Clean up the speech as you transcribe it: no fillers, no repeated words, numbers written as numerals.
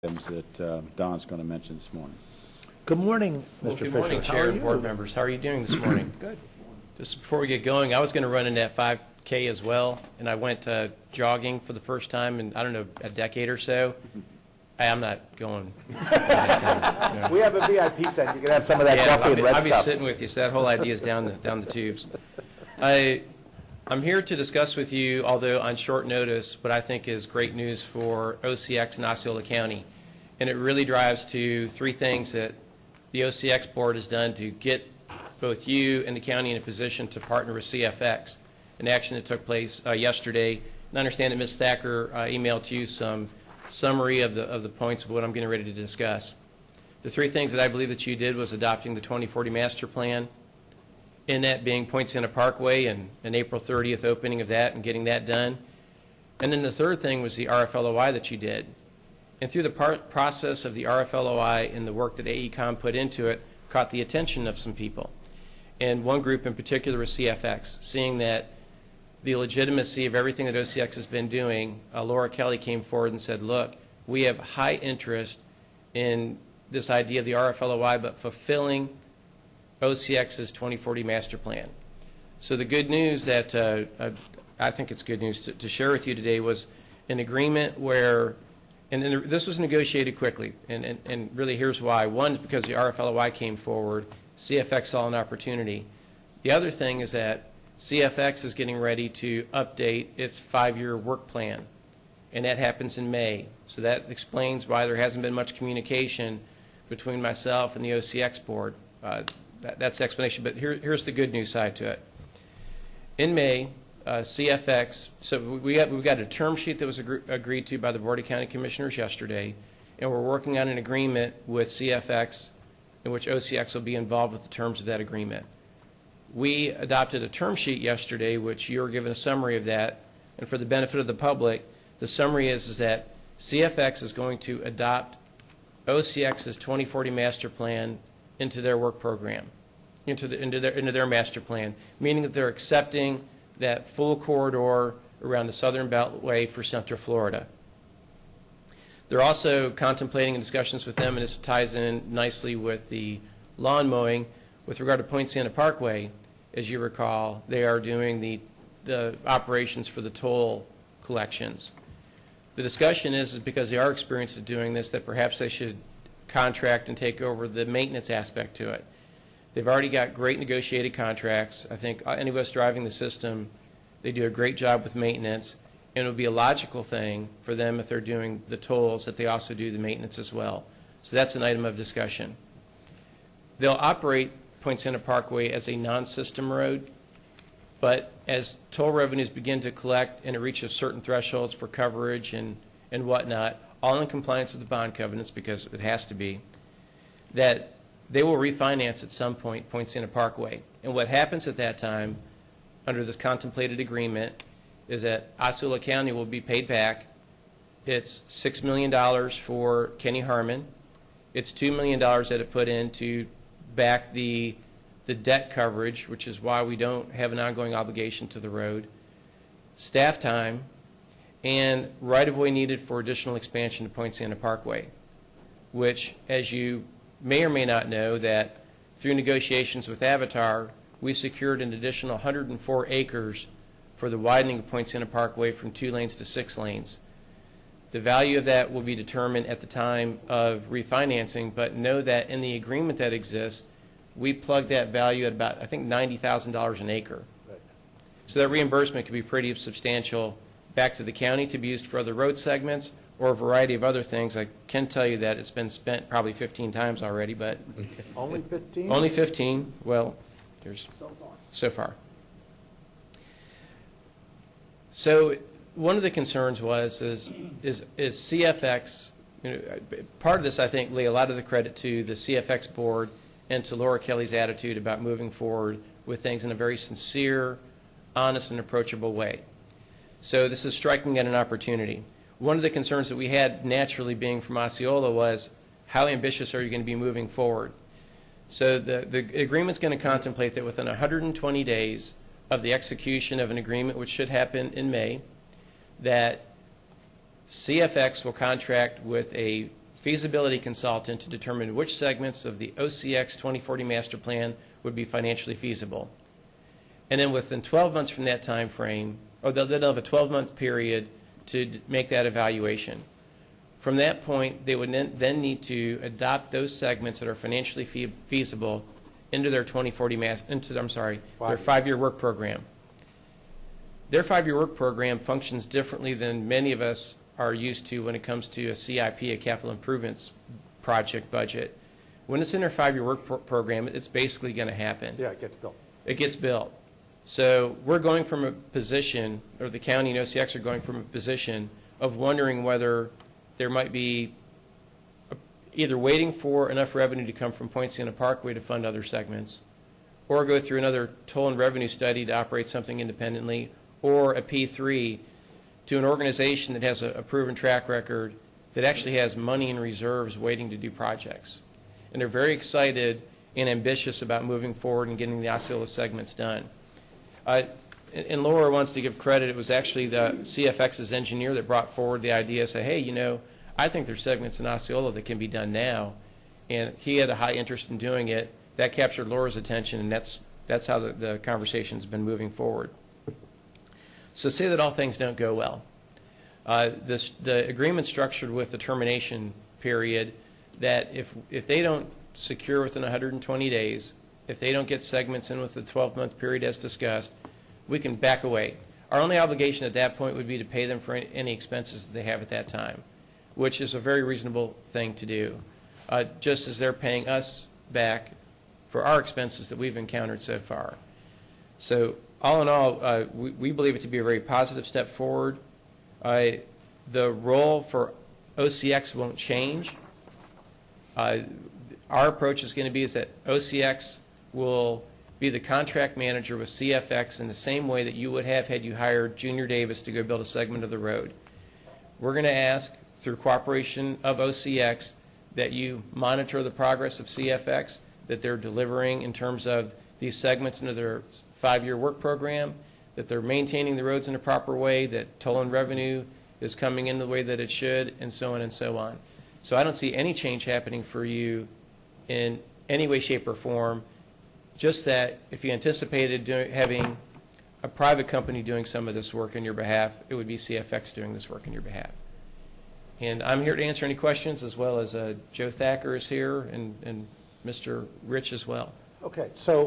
items that Don's going to mention this morning. Good morning, Mr. Well, Fisher. good morning, Chair and board members. How are you doing this morning? Good. Just before we get going, I was going to run in that 5K as well, and I went jogging for the first time in, I don't know, a decade or so. I'm not going. No. We have a VIP tent. You can have some of that coffee and red I'll be stuff. sitting with you, so that whole idea is down the tubes. I'm here to discuss with you, although on short notice, what I think is great news for OCX and Osceola County. And it really drives to three things that the OCX board has done to get both you and the county in a position to partner with CFX, an action that took place yesterday. And I understand that Ms. Thacker emailed to you some summary of the points of what I'm getting ready to discuss. The three things that I believe that you did was adopting the 2040 master plan, in that being Poinciana Parkway and an April 30th opening of that and getting that done. And then the third thing was the RFLOI that you did. And through the process of the RFLOI and the work that AECOM put into it, caught the attention of some people. And one group in particular was CFX, seeing that the legitimacy of everything that OCX has been doing. Laura Kelly came forward and said, look, we have high interest in this idea of the RFLOI, but fulfilling OCX's 2040 master plan. So the good news that I think it's good news to share with you today was an agreement where, and this was negotiated quickly, and really here's why. One is because the RFLOI came forward, CFX saw an opportunity. The other thing is that CFX is getting ready to update its 5-year work plan, and that happens in May. So that explains why there hasn't been much communication between myself and the OCX board. That's the explanation, but here's the good news side to it. In May, CFX, so we got a term sheet that was agreed to by the Board of County Commissioners yesterday, and we're working on an agreement with CFX in which OCX will be involved with the terms of that agreement. We adopted a term sheet yesterday, which you were given a summary of that, and for the benefit of the public, the summary is that CFX is going to adopt OCX's 2040 master plan into their work program, into their master plan, meaning that they're accepting that full corridor around the Southern Beltway for Central Florida. They're also contemplating in discussions with them, and this ties in nicely with the lawn mowing, with regard to Poinciana Parkway. As you recall, they are doing the operations for the toll collections. The discussion is because they are experienced at doing this, that perhaps they should contract and take over the maintenance aspect to it. They've already got great negotiated contracts. I think any of us driving the system, they do a great job with maintenance, and it would be a logical thing for them, if they're doing the tolls, that they also do the maintenance as well. So that's an item of discussion. They'll operate Poinciana Parkway as a non-system road, but as toll revenues begin to collect and it reaches certain thresholds for coverage and whatnot, all in compliance with the bond covenants, because it has to be, that they will refinance at some point Poinciana Parkway. And what happens at that time, under this contemplated agreement, is that Osceola County will be paid back. It's $6 million for Kenny Harmon. It's $2 million that it put in to back the debt coverage, which is why we don't have an ongoing obligation to the road, staff time, and right-of-way needed for additional expansion to Poinciana Parkway, which, as you may or may not know, that through negotiations with Avatar, we secured an additional 104 acres for the widening of Poinciana Parkway from 2 lanes to 6 lanes. The value of that will be determined at the time of refinancing, but know that in the agreement that exists, we plug that value at about, I think, $90,000 an acre. Right. So that reimbursement could be pretty substantial back to the county to be used for other road segments or a variety of other things. I can tell you that it's been spent probably 15 times already, but only 15? Only 15. Well, there's so far. So one of the concerns was is CFX. You know, part of this, I think, lay a lot of the credit to the CFX board and to Laura Kelly's attitude about moving forward with things in a very sincere, honest, and approachable way. So this is striking at an opportunity. One of the concerns that we had, naturally being from Osceola, was how ambitious are you going to be moving forward? So the agreement's going to contemplate that within 120 days of the execution of an agreement, which should happen in May, that CFX will contract with a feasibility consultant to determine which segments of the OCX 2040 master plan would be financially feasible. And then within 12 months from that time frame, or they'll have a 12-month period to make that evaluation. From that point, they would then need to adopt those segments that are financially feasible into their 2040 their 5-year work program. Their 5-year work program functions differently than many of us are used to when it comes to a CIP, a capital improvements project budget. When it's in their 5-year work program, it's basically going to happen. Yeah, it gets built. It gets built. So we're going from a position, or the county and OCX are going from a position of wondering whether there might be either waiting for enough revenue to come from Poinciana Parkway to fund other segments, or go through another toll and revenue study to operate something independently, or a P3 to an organization that has a proven track record that actually has money in reserves waiting to do projects. And they're very excited and ambitious about moving forward and getting the Osceola segments done. And Laura wants to give credit. It was actually the CFX's engineer that brought forward the idea, say, hey, you know, I think there's segments in Osceola that can be done now. And he had a high interest in doing it. That captured Laura's attention, and that's how the conversation's been moving forward. So say that all things don't go well. The agreement structured with the termination period that if they don't secure within 120 days, if they don't get segments in with the 12-month period as discussed, we can back away. Our only obligation at that point would be to pay them for any expenses that they have at that time, which is a very reasonable thing to do, just as they're paying us back for our expenses that we've encountered so far. So all in all, we believe it to be a very positive step forward. The role for OCX won't change. Our approach is going to be is that OCX will be the contract manager with CFX in the same way that you would have had you hired Junior Davis to go build a segment of the road. We're going to ask, through cooperation of OCX, that you monitor the progress of CFX, that they're delivering in terms of these segments into their 5-year work program, that they're maintaining the roads in a proper way, that toll and revenue is coming in the way that it should, and so on and so on. So I don't see any change happening for you in any way, shape, or form, just that if you anticipated having a private company doing some of this work on your behalf, it would be CFX doing this work on your behalf. And I'm here to answer any questions, as well as Joe Thacker is here, and Mr. Rich as well. Okay, so